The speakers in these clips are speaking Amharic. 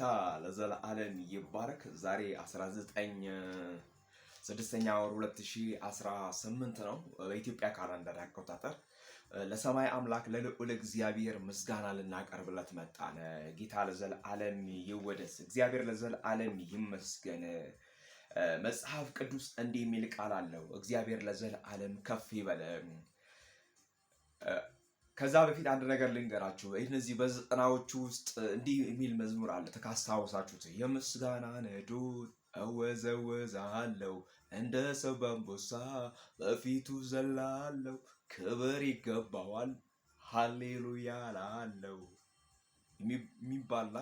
ጌታ ለዘላለም ይባረክ። ዛሬ 6ኛ ወር 2018 ነው በኢትዮጵያ ካላንደር አቆጣጠር። ለሰማይ አምላክ ለልዑል እግዚአብሔር ምስጋና ልናቀርብለት መጣን። ጌታ ለዘላለም ይወደስ፣ እግዚአብሔር ለዘላለም ይመስገን። መጽሐፍ ቅዱስ እንዲህ የሚል ቃል አለው፣ እግዚአብሔር ለዘላለም ከፍ ይበል። ከዛ በፊት አንድ ነገር ልንገራችሁ። እነዚህ በዘጠናዎቹ ውስጥ እንዲህ የሚል መዝሙር አለ፣ ካስታወሳችሁት። የምስጋና ነዶ እወዘወዛለሁ፣ እንደ ሰው በንቦሳ በፊቱ ዘላለሁ፣ ክብር ይገባዋል ሃሌሉያ ላለው የሚባልና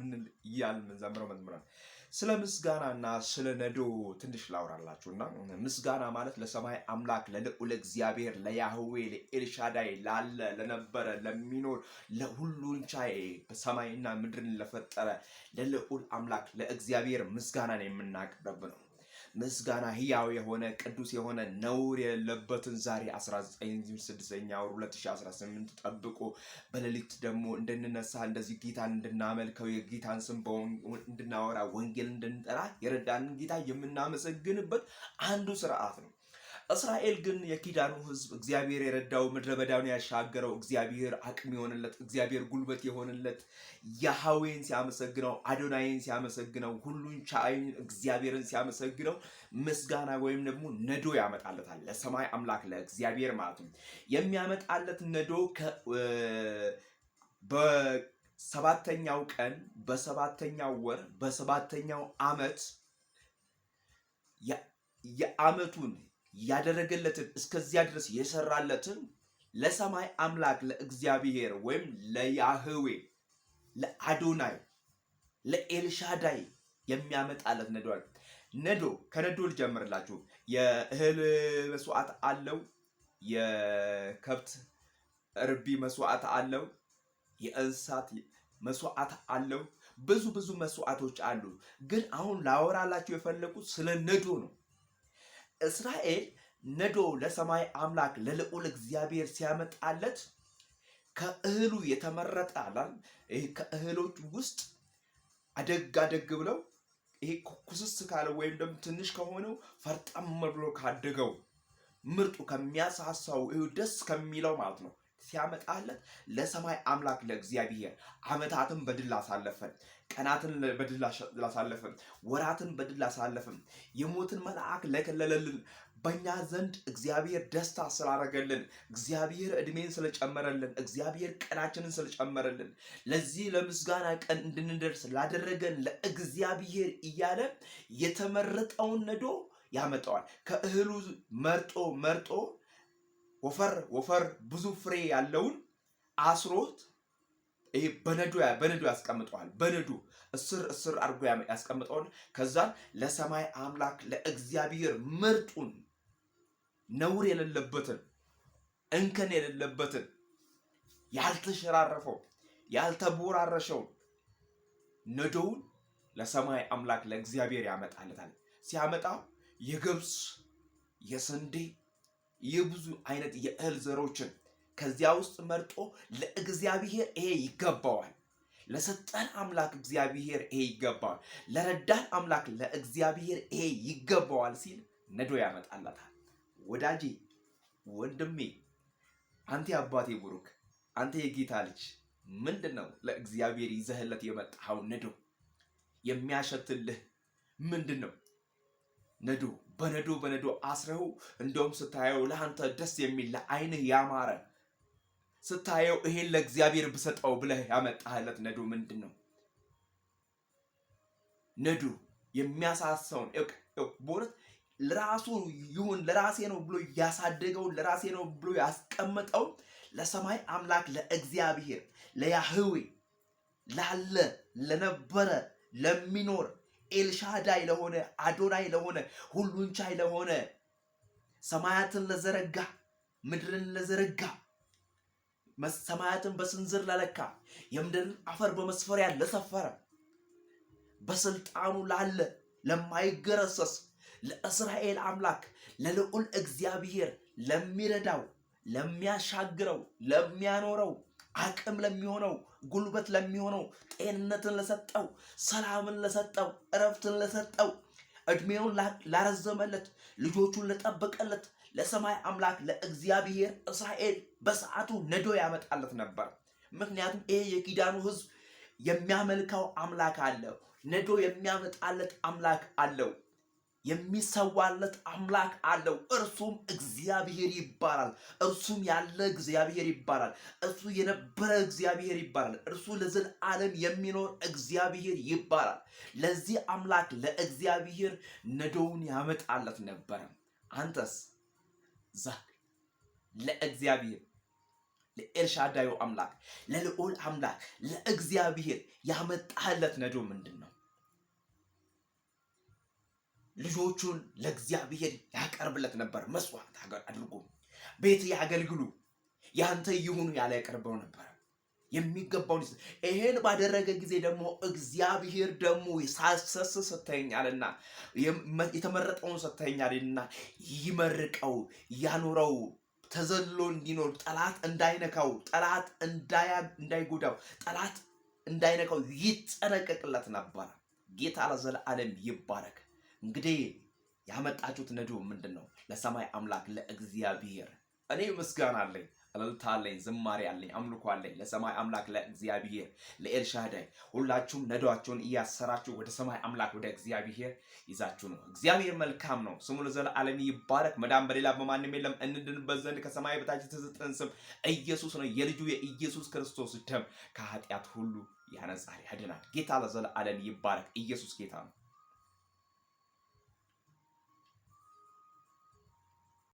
ምን እያል ምንዘምረው መዝሙር አለ። ስለ ምስጋናና ስለ ነዶ ትንሽ ላውራላችሁና ምስጋና ማለት ለሰማይ አምላክ ለልዑል እግዚአብሔር ለያህዌ ለኤልሻዳይ ላለ ለነበረ ለሚኖር ለሁሉን ቻይ በሰማይና ምድርን ለፈጠረ ለልዑል አምላክ ለእግዚአብሔር ምስጋናን የምናቀርብ ነው። ምስጋና ሕያው የሆነ ቅዱስ የሆነ ነውር የሌለበትን ዛሬ 6ኛ ወር 2018 ጠብቆ በሌሊት ደግሞ እንድንነሳ እንደዚህ ጌታን እንድናመልከው የጌታን ስም እንድናወራ ወንጌል እንድንጠራ የረዳንን ጌታ የምናመሰግንበት አንዱ ስርዓት ነው። እስራኤል ግን የኪዳኑ ሕዝብ እግዚአብሔር የረዳው ምድረ በዳውን ያሻገረው እግዚአብሔር አቅም የሆነለት እግዚአብሔር ጉልበት የሆነለት ያህዌን ሲያመሰግነው አዶናይን ሲያመሰግነው ሁሉን ቻይን እግዚአብሔርን ሲያመሰግነው ምስጋና ወይም ደግሞ ነዶ ያመጣለታል። ለሰማይ አምላክ ለእግዚአብሔር ማለት ነው። የሚያመጣለት ነዶ በሰባተኛው ቀን በሰባተኛው ወር በሰባተኛው ዓመት የዓመቱን ያደረገለትን እስከዚያ ድረስ የሰራለትን ለሰማይ አምላክ ለእግዚአብሔር ወይም ለያህዌ ለአዶናይ ለኤልሻዳይ የሚያመጣለት ነዶ አለ። ነዶ ከነዶ ልጀምርላችሁ። የእህል መስዋዕት አለው፣ የከብት እርቢ መስዋዕት አለው፣ የእንስሳት መስዋዕት አለው። ብዙ መስዋዕቶች አሉ። ግን አሁን ላወራላችሁ የፈለጉት ስለ ነዶ ነው። እስራኤል ነዶ ለሰማይ አምላክ ለልዑል እግዚአብሔር ሲያመጣለት ከእህሉ የተመረጠ አላል። ይሄ ከእህሎች ውስጥ አደግ ብለው ይሄ ኩስስ ካለ ወይም ደግሞ ትንሽ ከሆነው ፈርጠም ብሎ ካደገው ምርጡ ከሚያሳሳው ደስ ከሚለው ማለት ነው ሲያመጣለት ለሰማይ አምላክ ለእግዚአብሔር ዓመታትን በድል አሳለፈን፣ ቀናትን በድል አሳለፈን፣ ወራትን በድል አሳለፈን፣ የሞትን መልአክ ለከለለልን። በእኛ ዘንድ እግዚአብሔር ደስታ ስላደረገልን፣ እግዚአብሔር ዕድሜን ስለጨመረልን፣ እግዚአብሔር ቀናችንን ስለጨመረልን፣ ለዚህ ለምስጋና ቀን እንድንደርስ ላደረገን ለእግዚአብሔር እያለ የተመረጠውን ነዶ ያመጣዋል። ከእህሉ መርጦ ወፈር ብዙ ፍሬ ያለውን አስሮት ይሄ በነዶ ያስቀምጠዋል። በነዶ እስር አድርጎ ያስቀምጠዋል። ከዛን ለሰማይ አምላክ ለእግዚአብሔር ምርጡን ነውር የሌለበትን እንከን የሌለበትን ያልተሸራረፈው ያልተቦራረሸው ነዶውን ለሰማይ አምላክ ለእግዚአብሔር ያመጣለታል። ሲያመጣ የገብስ የስንዴ የብዙ አይነት የእህል ዘሮችን ከዚያ ውስጥ መርጦ ለእግዚአብሔር ይሄ ይገባዋል፣ ለሰጠን አምላክ እግዚአብሔር ይሄ ይገባዋል፣ ለረዳን አምላክ ለእግዚአብሔር ይሄ ይገባዋል ሲል ነዶ ያመጣላታል። ወዳጄ ወንድሜ፣ አንተ አባቴ ቡሩክ፣ አንተ የጌታ ልጅ ምንድነው ለእግዚአብሔር ይዘህለት የመጣው ነዶ? የሚያሸትልህ ምንድነው? ነዶ በነዶ አስረው እንደውም ስታየው ለአንተ ደስ የሚል ለዓይንህ ያማረ ስታየው ይሄን ለእግዚአብሔር ብሰጠው ብለህ ያመጣህለት ነዶ ምንድን ነው? ነዶ የሚያሳሳውን በእውነት ለራሱ ይሁን ለራሴ ነው ብሎ ያሳደገውን ለራሴ ነው ብሎ ያስቀመጠው ለሰማይ አምላክ ለእግዚአብሔር ለያህዌ ላለ ለነበረ ለሚኖር ኤልሻዳይ ለሆነ አዶናይ ለሆነ ሁሉን ቻይ ለሆነ ሰማያትን ለዘረጋ ምድርን ለዘረጋ ሰማያትን በስንዝር ለለካ የምድርን አፈር በመስፈሪያ ለሰፈረ በስልጣኑ ላለ ለማይገረሰስ ለእስራኤል አምላክ ለልዑል እግዚአብሔር ለሚረዳው ለሚያሻግረው ለሚያኖረው አቅም ለሚሆነው ጉልበት ለሚሆነው ጤንነትን ለሰጠው ሰላምን ለሰጠው እረፍትን ለሰጠው እድሜውን ላረዘመለት ልጆቹን ለጠበቀለት ለሰማይ አምላክ ለእግዚአብሔር እስራኤል በሰዓቱ ነዶ ያመጣለት ነበር። ምክንያቱም ይሄ የኪዳኑ ሕዝብ የሚያመልከው አምላክ አለው። ነዶ የሚያመጣለት አምላክ አለው። የሚሰዋለት አምላክ አለው። እርሱም እግዚአብሔር ይባላል። እርሱም ያለ እግዚአብሔር ይባላል። እርሱ የነበረ እግዚአብሔር ይባላል። እርሱ ለዘላለም የሚኖር እግዚአብሔር ይባላል። ለዚህ አምላክ ለእግዚአብሔር ነዶውን ያመጣለት ነበረ። አንተስ ዛሬ ለእግዚአብሔር ለኤልሻዳዩ አምላክ ለልዑል አምላክ ለእግዚአብሔር ያመጣለት ነዶ ምንድን ነው? ልጆቹን ለእግዚአብሔር ያቀርብለት ነበር። መስዋዕት አድርጎ ቤት ያገልግሉ ያንተ ይሁኑ ያለ ያቀርበው ነበር። የሚገባውን ይሄን ባደረገ ጊዜ ደግሞ እግዚአብሔር ደግሞ ሳሰስ ሰተኛልና የተመረጠውን ሰተኛልና ይመርቀው ያኖረው ተዘሎ እንዲኖር ጠላት እንዳይነካው ጠላት እንዳይጎዳው ጠላት እንዳይነካው ይጠነቀቅለት ነበር። ጌታ ለዘላለም ይባረክ። እንግዲህ ያመጣችሁት ነዶ ምንድነው? ለሰማይ አምላክ ለእግዚአብሔር እኔ ምስጋና አለኝ፣ እልልታ አለኝ፣ ዝማሬ አለኝ፣ አምልኮ አለኝ ለሰማይ አምላክ ለእግዚአብሔር ለኤልሻዳይ። ሁላችሁም ነዶአችሁን እያሰራችሁ ወደ ሰማይ አምላክ ወደ እግዚአብሔር ይዛችሁ ነው። እግዚአብሔር መልካም ነው፣ ስሙ ለዘላለም ይባረክ። መዳን በሌላ በማንም የለም፣ እንድንበት ዘንድ ከሰማይ በታች የተሰጠን ስም ኢየሱስ ነው። የልጁ የኢየሱስ ክርስቶስ ደም ከኃጢአት ሁሉ ያነጻል፣ ያድናል። ጌታ ለዘላለም ይባረክ። ኢየሱስ ጌታ ነው።